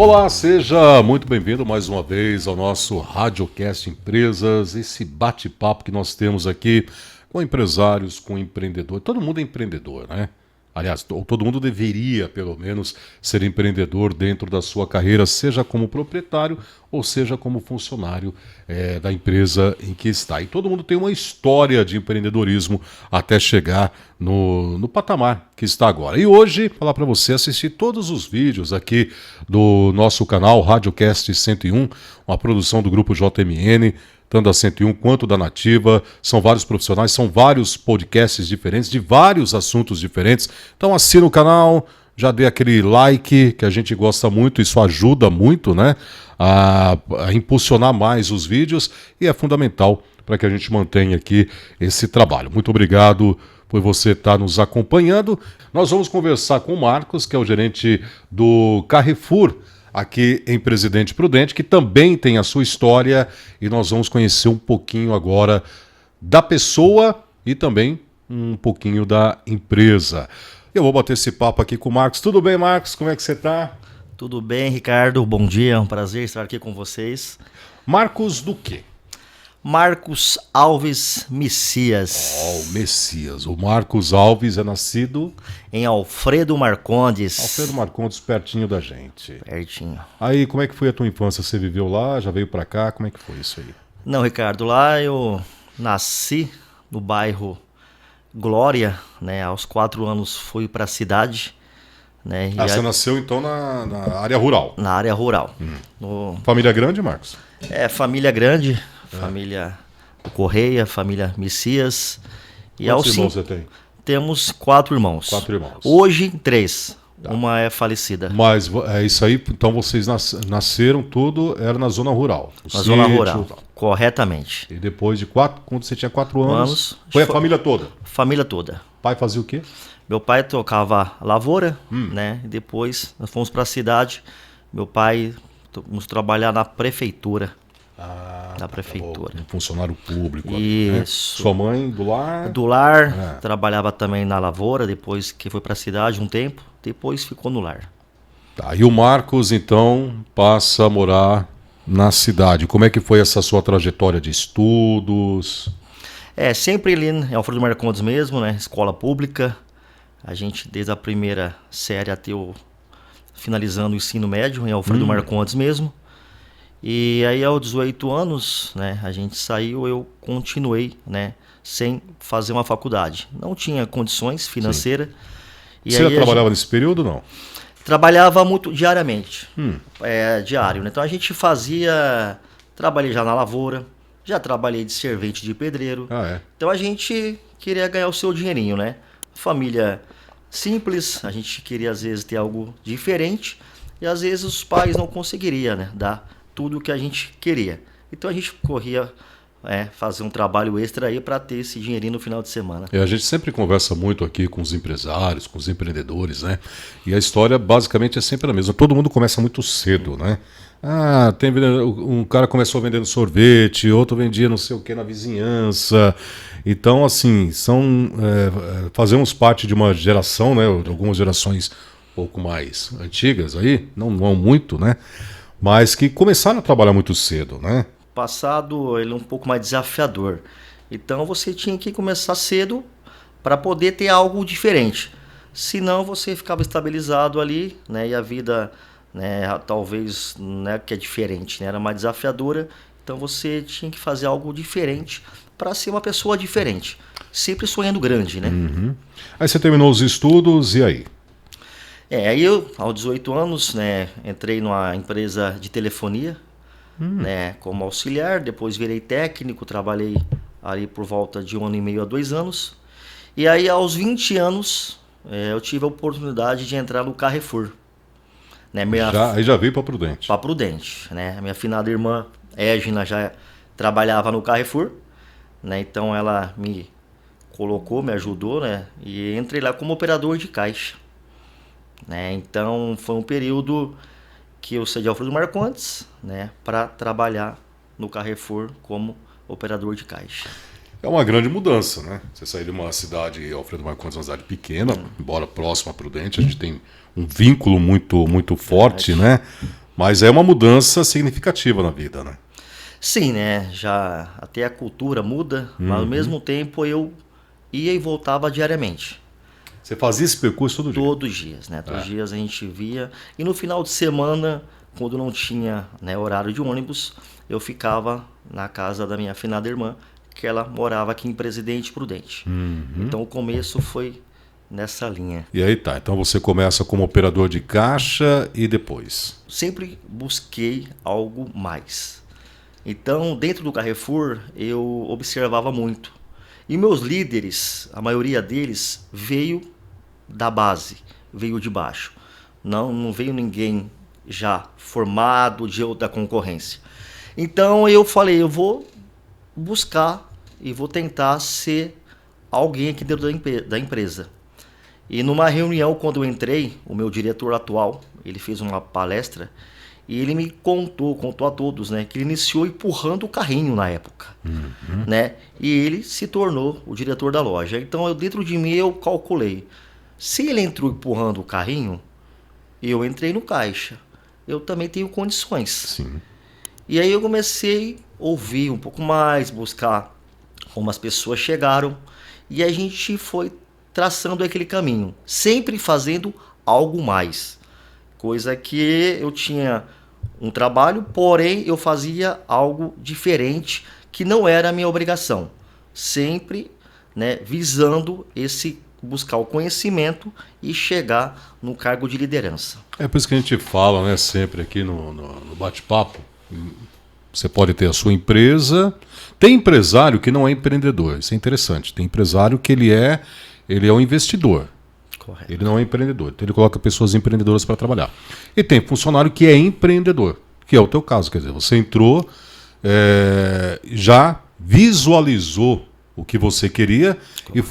Olá, seja muito bem-vindo mais uma vez ao nosso Radiocast Empresas, esse bate-papo que nós temos aqui com empresários, com empreendedores. Todo mundo é empreendedor, né? Aliás, todo mundo deveria, pelo menos, ser empreendedor dentro da sua carreira, seja como proprietário ou seja como funcionário da empresa em que está. E todo mundo tem uma história de empreendedorismo até chegar no patamar que está agora. E hoje, falar para você assistir todos os vídeos aqui do nosso canal Radiocast 101, uma produção do Grupo JMN, tanto da 101 quanto da Nativa. São vários profissionais, são vários podcasts diferentes, de vários assuntos diferentes. Então assina o canal, já dê aquele like, que a gente gosta muito, isso ajuda muito, né, a impulsionar mais os vídeos e é fundamental para que a gente mantenha aqui esse trabalho. Muito obrigado por você estar nos acompanhando. Nós vamos conversar com o Marcos, que é o gerente do Carrefour, aqui em Presidente Prudente, que também tem a sua história, e nós vamos conhecer um pouquinho agora da pessoa e também um pouquinho da empresa. Eu vou bater esse papo aqui com o Marcos. Tudo bem, Marcos? Como é que você está? Tudo bem, Ricardo. Bom dia, é um prazer estar aqui com vocês. Marcos do quê? Marcos Alves Messias. O Messias. O Marcos Alves é nascido em Alfredo Marcondes. Alfredo Marcondes, pertinho da gente. Pertinho. Aí, como é que foi a tua infância? Você viveu lá, já veio pra cá? Como é que foi isso aí? Não, Ricardo, lá eu nasci no bairro Glória, né? Aos 4 anos fui pra cidade, né? Você nasceu então na área rural? Na área rural. Família grande, Marcos? Família grande. Família Correia, família Messias. E quantos irmãos você tem? Temos 4 irmãos. 4 irmãos. Hoje, 3. Tá. Uma é falecida. Mas é isso aí, então vocês nasceram tudo, era na zona rural? Na zona rural, corretamente. E depois de 4, quando você tinha 4 anos, foi a família toda? Família toda. Pai fazia o quê? Meu pai tocava lavoura, né? Depois nós fomos para a cidade. Meu pai fomos trabalhar na prefeitura. Da prefeitura. Um funcionário público. Isso. Né? Sua mãe do lar? Do lar, trabalhava também na lavoura, depois que foi para a cidade um tempo, depois ficou no lar. Tá, e o Marcos, então, passa a morar na cidade. Como é que foi essa sua trajetória de estudos? Sempre ali em Alfredo Marcondes mesmo, né? Escola pública. A gente, desde a primeira série até finalizando o ensino médio, em Alfredo Marcondes mesmo. E aí, aos 18 anos, né, a gente saiu, eu continuei, né, sem fazer uma faculdade. Não tinha condições financeiras. E você já trabalhava nesse período, não? Trabalhava muito diariamente, diário. Né? Então a gente trabalhei já na lavoura, já trabalhei de servente de pedreiro. Então a gente queria ganhar o seu dinheirinho, né? Família simples, a gente queria às vezes ter algo diferente e às vezes os pais não conseguiriam, né, dar tudo o que a gente queria. Então a gente corria fazer um trabalho extra aí para ter esse dinheirinho no final de semana. A gente sempre conversa muito aqui com os empresários, com os empreendedores, né? E a história basicamente é sempre a mesma. Todo mundo começa muito cedo, né? Um cara começou vendendo sorvete, outro vendia não sei o que na vizinhança. Então, assim, fazemos parte de uma geração, né? De algumas gerações um pouco mais antigas aí, não muito, né? Mas que começaram a trabalhar muito cedo, né? Passado, ele é um pouco mais desafiador. Então você tinha que começar cedo para poder ter algo diferente. Senão você ficava estabilizado ali, né? E a vida, né, talvez, né, que é diferente, né, era mais desafiadora. Então você tinha que fazer algo diferente para ser uma pessoa diferente. Sempre sonhando grande, né? Aí você terminou os estudos e aí? Aí eu, aos 18 anos, né, entrei numa empresa de telefonia, né, como auxiliar, depois virei técnico, trabalhei ali por volta de 1 ano e meio a 2 anos. E aí, aos 20 anos, eu tive a oportunidade de entrar no Carrefour. Né, aí já veio para Prudente. Para Prudente, né? A minha afinada irmã, Égina, já trabalhava no Carrefour, né, então ela me colocou, me ajudou, né, e entrei lá como operador de caixa. Né? Então foi um período que eu saí de Alfredo Marcondes, né, para trabalhar no Carrefour como operador de caixa. É uma grande mudança, né? Você sair de uma cidade, Alfredo Marcondes, uma cidade pequena, embora próxima a Prudente, a gente tem um vínculo muito, muito forte, né? Mas é uma mudança significativa na vida, né? Sim, né? Já até a cultura muda, mas ao mesmo tempo eu ia e voltava diariamente. Você fazia esse percurso todo dia? Todos os dias, né? Todos os dias a gente via. E no final de semana, quando não tinha, né, horário de ônibus, eu ficava na casa da minha afinada irmã, que ela morava aqui em Presidente Prudente. Então o começo foi nessa linha. E aí tá, então você começa como operador de caixa e depois? Sempre busquei algo mais. Então, dentro do Carrefour, eu observava muito. E meus líderes, a maioria deles, veio da base, veio de baixo. Não veio ninguém já formado da concorrência. Então eu falei, eu vou buscar e vou tentar ser alguém aqui dentro da empresa. E numa reunião, quando eu entrei, o meu diretor atual, ele fez uma palestra e ele me contou a todos, né, que ele iniciou empurrando o carrinho na época, né? E ele se tornou o diretor da loja. Então, dentro de mim, eu calculei. Se ele entrou empurrando o carrinho, eu entrei no caixa. Eu também tenho condições. Sim. E aí eu comecei a ouvir um pouco mais, buscar como as pessoas chegaram. E a gente foi traçando aquele caminho, sempre fazendo algo mais. Coisa que eu tinha um trabalho, porém eu fazia algo diferente, que não era a minha obrigação. Sempre, né, visando buscar o conhecimento e chegar no cargo de liderança. É por isso que a gente fala, né, sempre aqui no bate-papo. Você pode ter a sua empresa. Tem empresário que não é empreendedor, isso é interessante. Tem empresário que ele é um investidor. Correto. Ele não é empreendedor, então ele coloca pessoas empreendedoras para trabalhar. E tem funcionário que é empreendedor, que é o teu caso, quer dizer, você entrou, já visualizou o que você queria e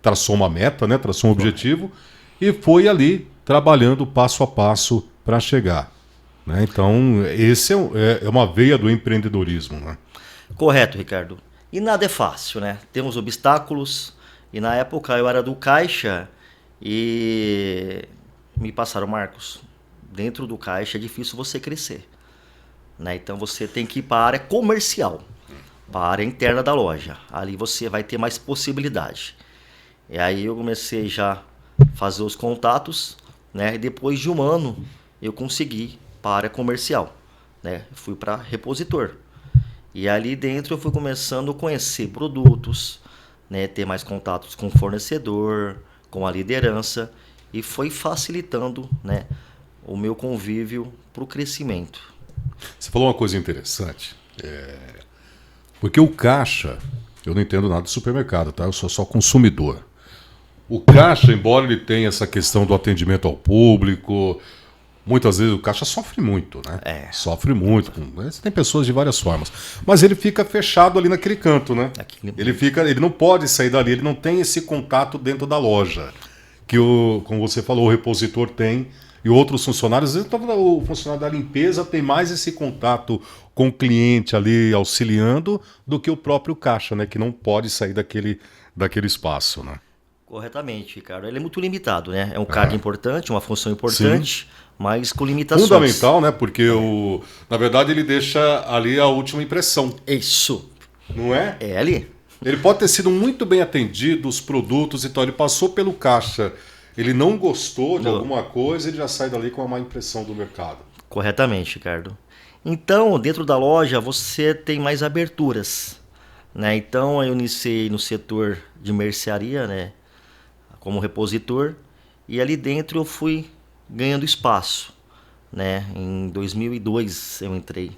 traçou uma meta, né, traçou um objetivo e foi ali trabalhando passo a passo para chegar. Né? Então, esse é uma veia do empreendedorismo. Né? Correto, Ricardo. E nada é fácil, né? Temos obstáculos, e na época eu era do caixa e me passaram, Marcos, dentro do caixa é difícil você crescer. Né? Então você tem que ir para a área comercial, para a área interna da loja. Ali você vai ter mais possibilidade. E aí eu comecei já a fazer os contatos, né? E depois de um ano eu consegui para a área comercial. Né? Fui para repositor. E ali dentro eu fui começando a conhecer produtos, né? Ter mais contatos com o fornecedor, com a liderança, e foi facilitando, né, o meu convívio para o crescimento. Você falou uma coisa interessante, porque o caixa, eu não entendo nada de supermercado, tá? Eu sou só consumidor. O caixa, embora ele tenha essa questão do atendimento ao público, muitas vezes o caixa sofre muito, né? Sofre muito. Tem pessoas de várias formas. Mas ele fica fechado ali naquele canto, né? Ele não pode sair dali, ele não tem esse contato dentro da loja. Que, como você falou, o repositor tem e outros funcionários. Às vezes o funcionário da limpeza tem mais esse contato com o cliente ali auxiliando do que o próprio caixa, né? Que não pode sair daquele espaço, né? Corretamente, Ricardo. Ele é muito limitado, né? É um cargo importante, uma função importante, sim, mas com limitações. Fundamental, né? Porque, na verdade, ele deixa ali a última impressão. Isso. Não é? É ali. Ele pode ter sido muito bem atendido, os produtos e tal. Ele passou pelo caixa, ele não gostou de alguma coisa, ele já sai dali com uma má impressão do mercado. Corretamente, Ricardo. Então, dentro da loja, você tem mais aberturas. Né? Então, eu iniciei no setor de mercearia, né? Como repositor, e ali dentro eu fui ganhando espaço, né? Em 2002 eu entrei.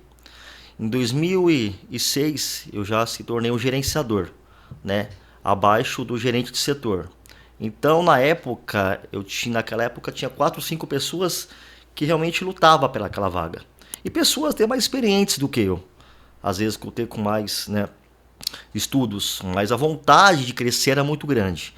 Em 2006 eu já se tornei um gerenciador, né? Abaixo do gerente de setor. Então naquela época tinha 4 ou 5 pessoas que realmente lutavam pelaquela vaga. E pessoas até mais experientes do que eu. Às vezes com mais, né, estudos, mas a vontade de crescer era muito grande.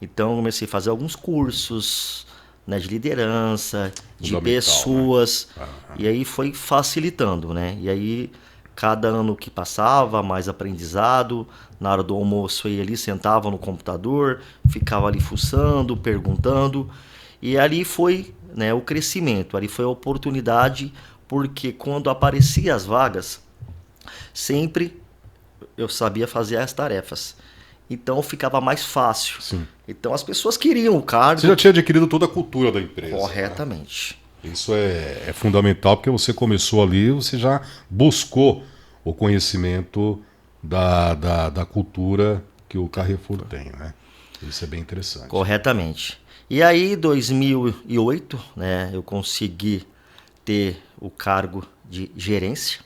Então, comecei a fazer alguns cursos, né, de liderança, de pessoas, né? E aí foi facilitando, né? E aí, cada ano que passava, mais aprendizado. Na hora do almoço, eu ia ali, sentava no computador, ficava ali fuçando, perguntando. E ali foi, né, o crescimento, ali foi a oportunidade porque quando apareciam as vagas, sempre eu sabia fazer as tarefas. Então ficava mais fácil. Sim. Então as pessoas queriam o cargo. Você já tinha adquirido toda a cultura da empresa. Corretamente. Né? Isso é fundamental, porque você começou ali, você já buscou o conhecimento da cultura que o Carrefour tem, né? Isso é bem interessante. Corretamente. E aí, em 2008, né, eu consegui ter o cargo de gerência,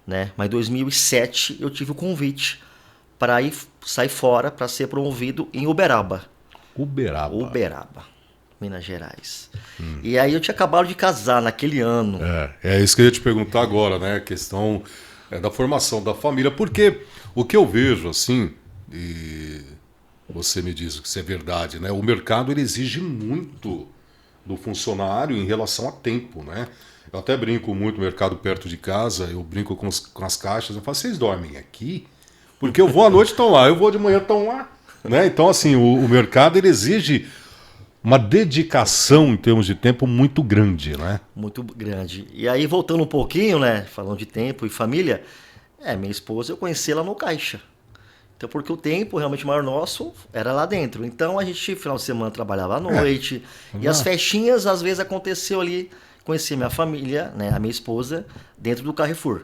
né? Mas em 2007 eu tive o convite para sair fora para ser promovido em Uberaba. Uberaba, Minas Gerais. E aí eu tinha acabado de casar naquele ano. É isso que eu ia te perguntar agora, né? A questão da formação da família, porque o que eu vejo, assim, e você me diz que isso é verdade, né? O mercado ele exige muito do funcionário em relação a tempo, né? Eu até brinco muito no mercado perto de casa, eu brinco com as caixas, eu falo, vocês dormem aqui? Porque eu vou à noite, estão lá, eu vou de manhã, estão lá. Né? Então, assim, o mercado ele exige uma dedicação em termos de tempo muito grande, né? Muito grande. E aí, voltando um pouquinho, né? Falando de tempo e família, minha esposa, eu conheci ela no caixa. Então, porque o tempo realmente maior nosso era lá dentro. Então, a gente, final de semana, trabalhava à noite. E as festinhas, às vezes, aconteceu ali. Conheci minha família, né, a minha esposa, dentro do Carrefour.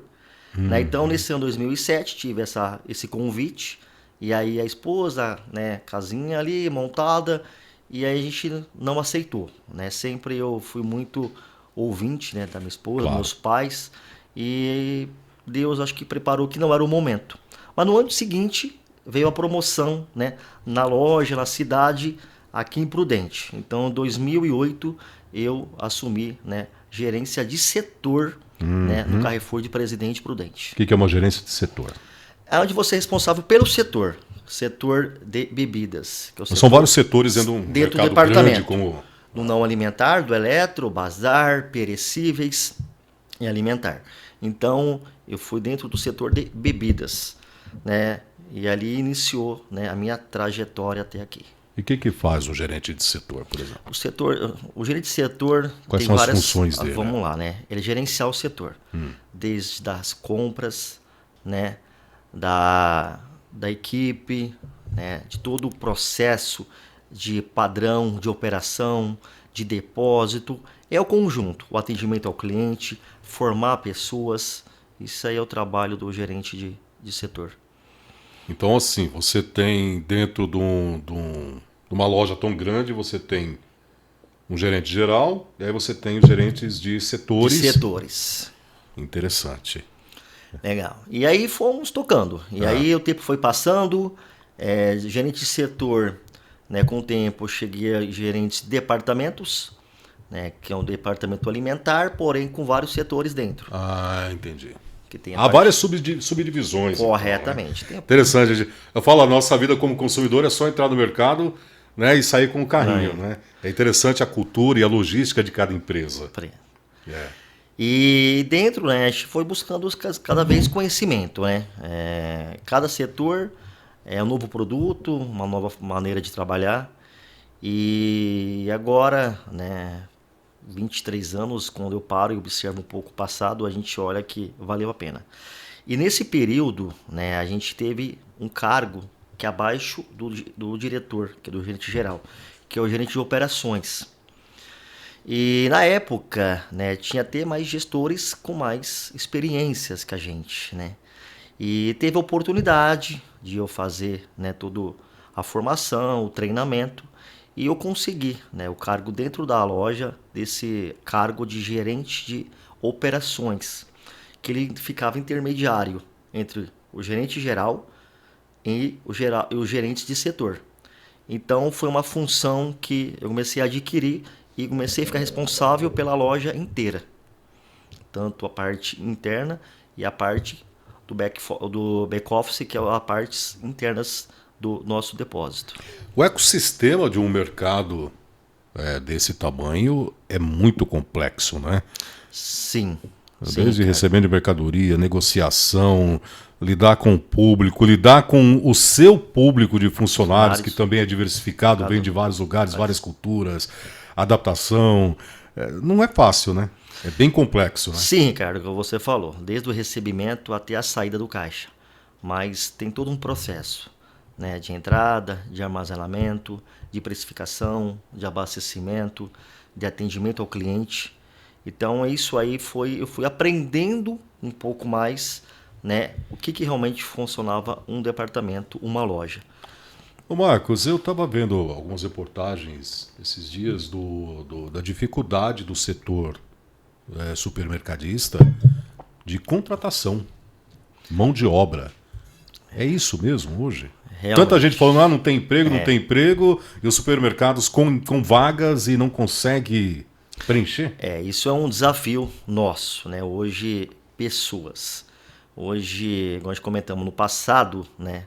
Né? Então, nesse ano 2007, tive esse convite. E aí, a esposa, né, casinha ali, montada. E aí, a gente não aceitou. Né? Sempre eu fui muito ouvinte, né, da minha esposa, claro, meus pais. E Deus, acho que preparou que não era o momento. Mas no ano seguinte, veio a promoção, né, na loja, na cidade, aqui em Prudente. Então, em 2008, eu assumi, né, gerência de setor, né, no Carrefour de Presidente Prudente. O que é uma gerência de setor? É onde você é responsável pelo setor de bebidas. Que é o setor, são vários setores dentro do mercado departamento. Grande, como... Do não alimentar, do eletro, bazar, perecíveis e alimentar. Então, eu fui dentro do setor de bebidas, né? E ali iniciou, né, a minha trajetória até aqui. E o que faz um gerente de setor, por exemplo? O gerente de setor Quais tem são várias as funções dele? Vamos lá, né? Ele gerenciar o setor, desde as compras, né, da equipe, né, de todo o processo de padrão de operação, de depósito, é o conjunto, o atendimento ao cliente, formar pessoas, isso aí é o trabalho do gerente de setor. Então, assim, você tem dentro de uma loja tão grande, você tem um gerente geral, e aí você tem os gerentes de setores. De setores. Interessante. Legal. E aí fomos tocando. E aí o tempo foi passando, gerente de setor, né, com o tempo cheguei a gerentes de departamentos, né, que é um departamento alimentar, porém com vários setores dentro. Ah, entendi. Há várias subdivisões. Corretamente. Então, né? Interessante. Eu falo, a nossa vida como consumidor é só entrar no mercado, né, e sair com o carrinho. Né? É interessante a cultura e a logística de cada empresa. E dentro, né, a gente foi buscando cada vez conhecimento. Né? Cada setor é um novo produto, uma nova maneira de trabalhar. E agora, né, 23 anos, quando eu paro e observo um pouco o passado, a gente olha que valeu a pena. E nesse período, né, a gente teve um cargo que é abaixo do diretor, que é do gerente geral, que é o gerente de operações. E na época, né, tinha até mais gestores com mais experiências que a gente, né? E teve a oportunidade de eu fazer, né, toda a formação, o treinamento, e eu consegui, né, o cargo dentro da loja, desse cargo de gerente de operações, que ele ficava intermediário entre o gerente geral e os gerentes de setor. Então foi uma função que eu comecei a adquirir e comecei a ficar responsável pela loja inteira. Tanto a parte interna e a parte do back-office, que é as partes internas do nosso depósito. O ecossistema de um mercado desse tamanho é muito complexo, né? Sim. Desde recebendo de mercadoria, negociação, lidar com o público, lidar com o seu público de funcionários, que também é diversificado, vem de vários lugares, várias culturas, adaptação. Não é fácil, né? É bem complexo, né? Sim, Ricardo, como você falou, desde o recebimento até a saída do caixa. Mas tem todo um processo, né, de entrada, de armazenamento, de precificação, de abastecimento, de atendimento ao cliente. Então, isso aí eu fui aprendendo um pouco mais, né, o que realmente funcionava um departamento, uma loja. Ô Marcos, eu estava vendo algumas reportagens esses dias da dificuldade do setor supermercadista de contratação, mão de obra. É isso mesmo hoje? Realmente. Tanta gente falando, não tem emprego, não tem emprego, e os supermercados com vagas e não consegue preencher? Isso é um desafio nosso, né? Hoje, pessoas. Hoje, como nós comentamos, no passado, né,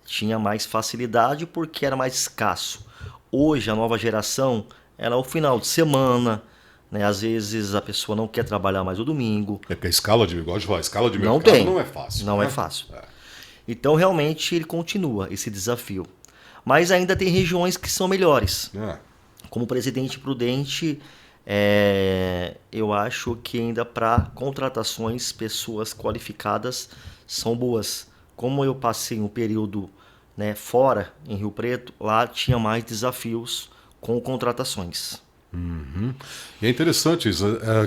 tinha mais facilidade porque era mais escasso. Hoje, a nova geração, ela é o final de semana, né? Às vezes a pessoa não quer trabalhar mais o domingo. É porque a escala de não mercado tem. não é fácil. Não né? é fácil. Então, realmente, ele continua esse desafio. Mas ainda tem regiões que são melhores. Como Presidente Prudente, eu acho que ainda para contratações, pessoas qualificadas são boas. Como eu passei um período, né, fora, em Rio Preto, lá tinha mais desafios com contratações. Uhum. E é interessante isso.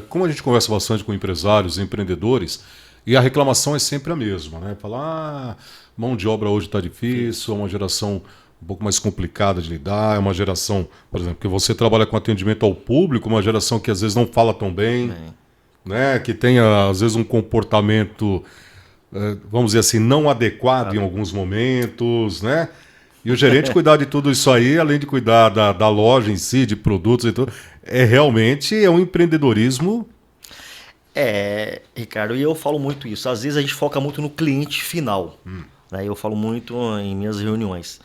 Como a gente conversa bastante com empresários e empreendedores, e a reclamação é sempre a mesma, né? Falar, mão de obra hoje está difícil, é uma geração um pouco mais complicada de lidar, é uma geração, por exemplo, que você trabalha com atendimento ao público, uma geração que às vezes não fala tão bem, né? Que tem às vezes um comportamento, vamos dizer assim, não adequado em alguns momentos, né? E o gerente cuidar de tudo isso aí, além de cuidar da loja em si, de produtos e tudo, realmente é um empreendedorismo. Ricardo, e eu falo muito isso. Às vezes a gente foca muito no cliente final. Né? Eu falo muito em minhas reuniões.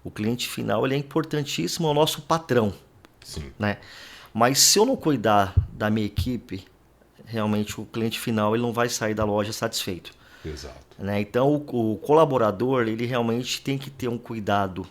O cliente final ele é importantíssimo, é o nosso patrão. Sim. Né? Mas se eu não cuidar da minha equipe, realmente o cliente final ele não vai sair da loja satisfeito. Exato. Né? Então o colaborador ele realmente tem que ter um cuidado,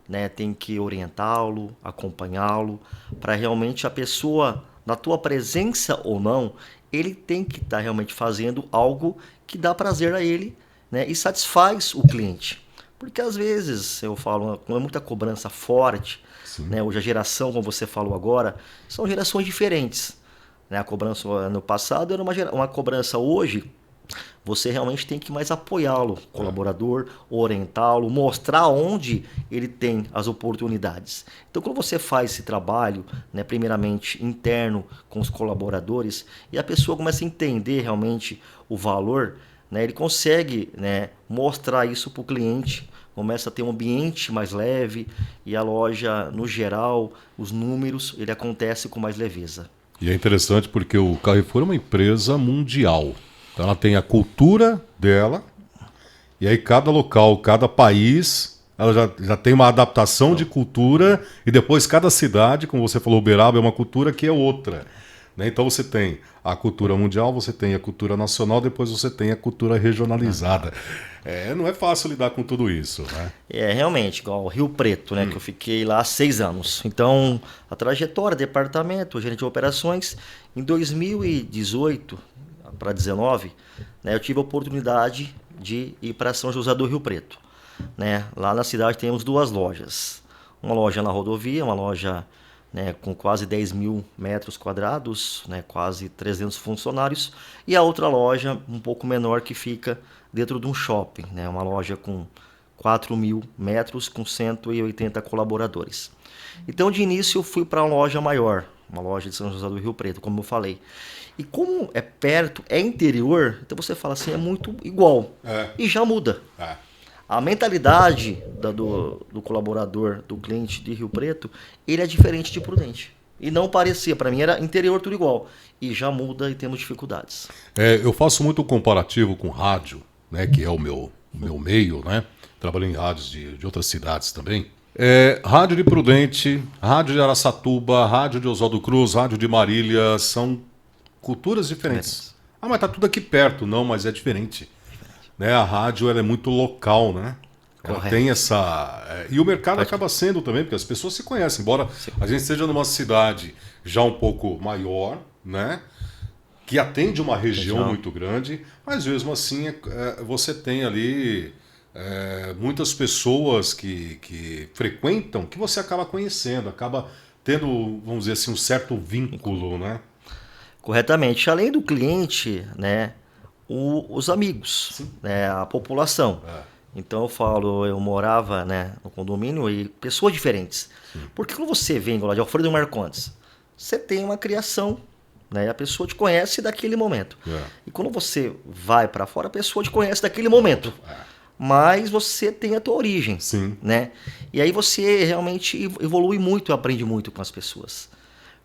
né? Tem que orientá-lo, acompanhá-lo, para realmente a pessoa, na tua presença ou não, ele tem que estar realmente fazendo algo que dá prazer a ele, né? E satisfaz o cliente. Porque às vezes, eu falo, com muita cobrança forte, né? Hoje a geração, como você falou agora, são gerações diferentes. Né? A cobrança no passado era uma cobrança hoje. Você realmente tem que mais apoiá-lo, colaborador, orientá-lo, mostrar onde ele tem as oportunidades. Então, quando você faz esse trabalho, né, primeiramente interno com os colaboradores, e a pessoa começa a entender realmente o valor, né, ele consegue, né, mostrar isso para o cliente, começa a ter um ambiente mais leve e a loja, no geral, os números, ele acontece com mais leveza. E é interessante porque o Carrefour é uma empresa mundial. Então ela tem a cultura dela, e aí cada local, cada país, ela já tem uma adaptação de cultura, e depois cada cidade, como você falou, Uberaba é uma cultura que é outra. Né? Então você tem a cultura mundial, você tem a cultura nacional, depois você tem a cultura regionalizada. Não é fácil lidar com tudo isso. Né? Realmente, igual Rio Preto, né, que eu fiquei lá há 6 anos. Então, a trajetória, departamento, gerente de operações, em 2018... para 19, né, eu tive a oportunidade de ir para São José do Rio Preto. Né? Lá na cidade temos 2 lojas. Uma loja na rodovia, uma loja, né, com quase 10 mil metros quadrados, né, quase 300 funcionários, e a outra loja um pouco menor que fica dentro de um shopping, né, uma loja com 4 mil metros com 180 colaboradores. Então, de início, eu fui para uma loja maior, uma loja de São José do Rio Preto, como eu falei. E como é perto, é interior, então você fala assim, é muito igual. E já muda. A mentalidade do colaborador, do cliente de Rio Preto, ele é diferente de Prudente. E não parecia, para mim era interior tudo igual. E já muda e temos dificuldades. Eu faço muito comparativo com rádio, né, que é o meu meio, né? Trabalhei em rádios de outras cidades também. Rádio de Prudente, rádio de Araçatuba, rádio de Oswaldo Cruz, rádio de Marília, são culturas diferentes. Mas tá tudo aqui perto. Não, mas é diferente. Né? A rádio ela é muito local, né? Ela tem essa... E o mercado acaba sendo também, porque as pessoas se conhecem. Embora a gente esteja numa cidade já um pouco maior, né? que atende uma região muito grande, mas mesmo assim você tem ali muitas pessoas que frequentam, que você acaba conhecendo, acaba tendo, vamos dizer assim, um certo vínculo, né? Corretamente. Além do cliente, né, os amigos, né, a população. Então eu falo, eu morava, né, no condomínio e pessoas diferentes. Porque quando você vem lá de Alfredo Marcondes, você tem uma criação, né, a pessoa te conhece daquele momento. E quando você vai para fora, a pessoa te conhece daquele momento. Mas você tem a tua origem, né? E aí você realmente evolui muito, aprende muito com as pessoas.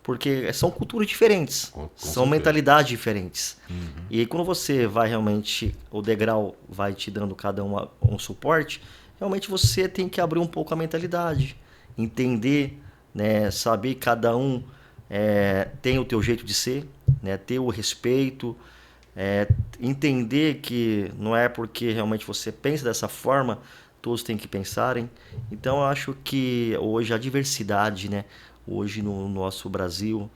Porque são culturas diferentes, são mentalidades diferentes. E aí quando você vai realmente, o degrau vai te dando cada um suporte, realmente você tem que abrir um pouco a mentalidade, entender, né, saber que cada um tem o teu jeito de ser, né, ter o respeito, entender que não é porque realmente você pensa dessa forma, todos têm que pensarem. Então eu acho que hoje a diversidade, né, hoje no nosso Brasil,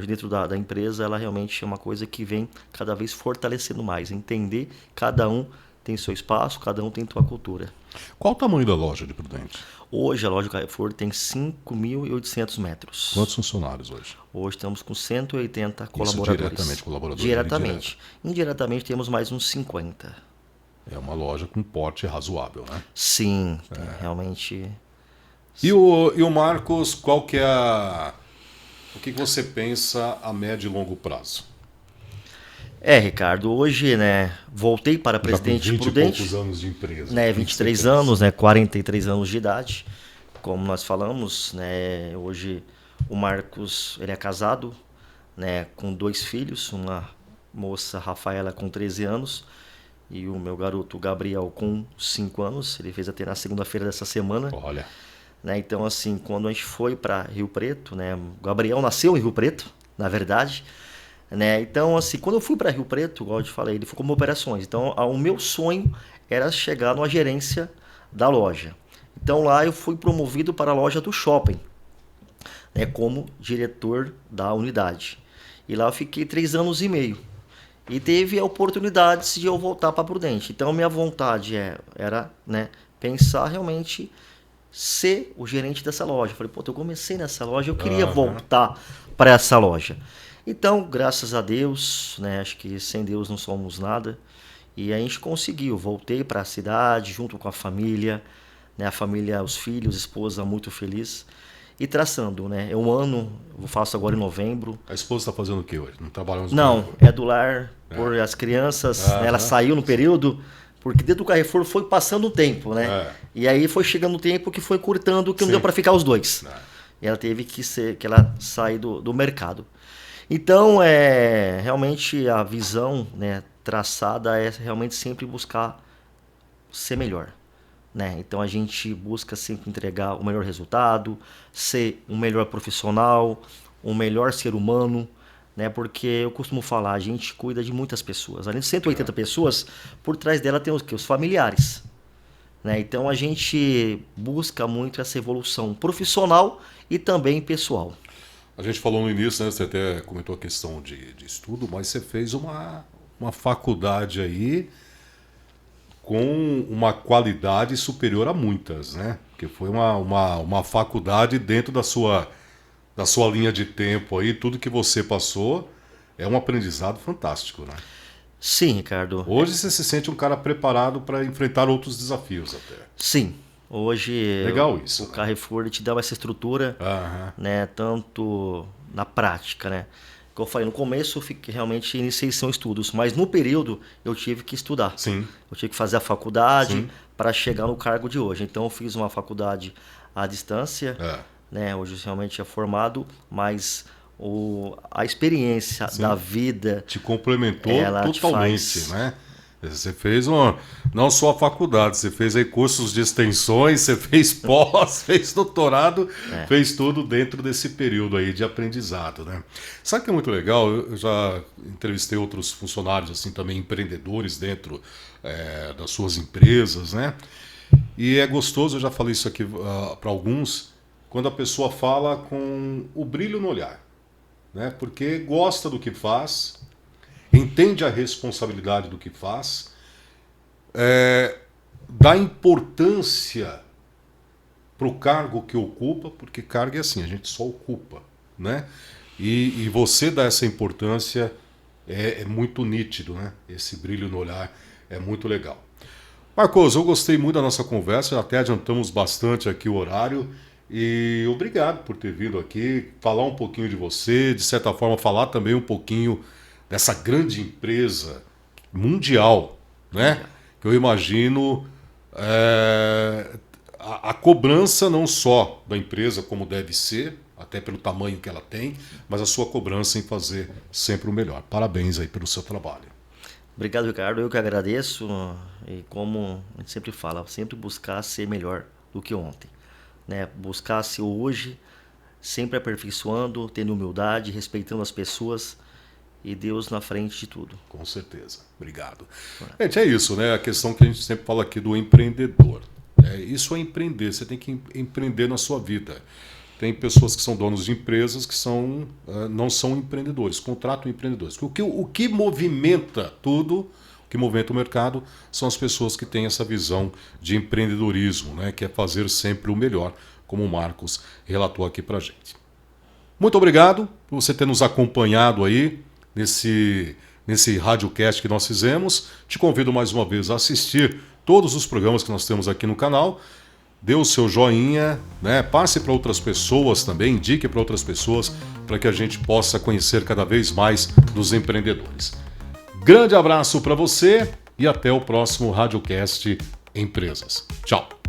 dentro da empresa, ela realmente é uma coisa que vem cada vez fortalecendo mais. Entender que cada um tem seu espaço, cada um tem sua cultura. Qual o tamanho da loja de Prudente? Hoje a loja Carrefour tem 5.800 metros. Quantos funcionários hoje? Hoje estamos com 180 colaboradores. Diretamente, colaboradores? Diretamente. Indiretamente temos mais uns 50. É uma loja com porte razoável, né? Sim, realmente... E o Marcos, qual que é o que você pensa a médio e longo prazo? Ricardo, hoje, né, voltei para Presidente Prudente. 20 e poucos anos de empresa. Né, 23 anos, né, 43 anos de idade, como nós falamos, né, hoje o Marcos, ele é casado, né, com 2 filhos, uma moça, Rafaela, com 13 anos, e o meu garoto, Gabriel, com 5 anos, ele fez até na segunda-feira dessa semana. Olha... Né, então, assim, quando a gente foi para Rio Preto, né, o Gabriel nasceu em Rio Preto, na verdade, né, então, assim, quando eu fui para Rio Preto, igual eu te falei, ele foi como operações, então o meu sonho era chegar numa gerência da loja. Então lá eu fui promovido para a loja do shopping, né, como diretor da unidade, e lá eu fiquei 3 anos e meio, e teve a oportunidade de eu voltar para Prudente. Então minha vontade era, né, pensar realmente ser o gerente dessa loja. Eu falei, eu comecei nessa loja, eu queria voltar para essa loja. Então, graças a Deus, né, acho que sem Deus não somos nada, e a gente conseguiu. Voltei para a cidade, junto com a família, né, a família, os filhos, a esposa muito feliz, e traçando, né, eu faço agora em novembro. A esposa está fazendo o que hoje? Não trabalhamos? Não, é do lar, por as crianças, né, ela saiu no período... Porque dentro do Carrefour foi passando o tempo, né? E aí foi chegando o tempo que foi curtando, que não deu para ficar os dois. E ela teve que ela sair do mercado. Então, realmente a visão, né, traçada é realmente sempre buscar ser melhor, né? Então a gente busca sempre entregar o melhor resultado, ser um melhor profissional, um melhor ser humano, né? Porque eu costumo falar, a gente cuida de muitas pessoas. Além de 180 pessoas, por trás dela tem os familiares, né? Então a gente busca muito essa evolução profissional e também pessoal. A gente falou no início, né? Você até comentou a questão de estudo, mas você fez uma faculdade aí com uma qualidade superior a muitas, né? Porque foi uma faculdade dentro da sua linha de tempo aí, tudo que você passou é um aprendizado fantástico, né? Sim, Ricardo. Hoje você se sente um cara preparado para enfrentar outros desafios até. Sim. Hoje legal isso, o Carrefour te dá essa estrutura, né, tanto na prática, né? Como eu falei, no começo eu realmente iniciei são estudos, mas no período eu tive que estudar. Sim. Eu tive que fazer a faculdade para chegar no cargo de hoje. Então eu fiz uma faculdade à distância, né? Hoje realmente é formado, mas a experiência da vida te complementou totalmente, né? Você fez não só a faculdade, você fez aí cursos de extensões, você fez pós, fez doutorado, fez tudo dentro desse período aí de aprendizado, né? Sabe o que é muito legal? Eu já entrevistei outros funcionários, assim, também empreendedores dentro das suas empresas, né? E é gostoso, eu já falei isso aqui para alguns, quando a pessoa fala com o brilho no olhar, né? Porque gosta do que faz, entende a responsabilidade do que faz, dá importância para o cargo que ocupa, porque cargo é assim, a gente só ocupa, né? E você dá essa importância, é muito nítido, né? Esse brilho no olhar é muito legal. Marcos, eu gostei muito da nossa conversa, até adiantamos bastante aqui o horário, e obrigado por ter vindo aqui, falar um pouquinho de você, de certa forma falar também um pouquinho dessa grande empresa mundial, né? Que eu imagino a cobrança não só da empresa como deve ser, até pelo tamanho que ela tem, mas a sua cobrança em fazer sempre o melhor. Parabéns aí pelo seu trabalho. Obrigado, Ricardo. Eu que agradeço. E como a gente sempre fala, sempre buscar ser melhor do que ontem, né? Buscar ser hoje, sempre aperfeiçoando, tendo humildade, respeitando as pessoas e Deus na frente de tudo. Com certeza. Obrigado. Gente, é isso, né? A questão que a gente sempre fala aqui do empreendedor. Isso é empreender. Você tem que empreender na sua vida. Tem pessoas que são donos de empresas que não são empreendedores, contratam empreendedores. O que movimenta tudo, o que movimenta o mercado, são as pessoas que têm essa visão de empreendedorismo, né, que é fazer sempre o melhor, como o Marcos relatou aqui pra gente. Muito obrigado por você ter nos acompanhado aí nesse radiocast que nós fizemos. Te convido mais uma vez a assistir todos os programas que nós temos aqui no canal. Dê o seu joinha, né? Passe para outras pessoas também, indique para outras pessoas, para que a gente possa conhecer cada vez mais dos empreendedores. Grande abraço para você e até o próximo Radiocast Empresas. Tchau!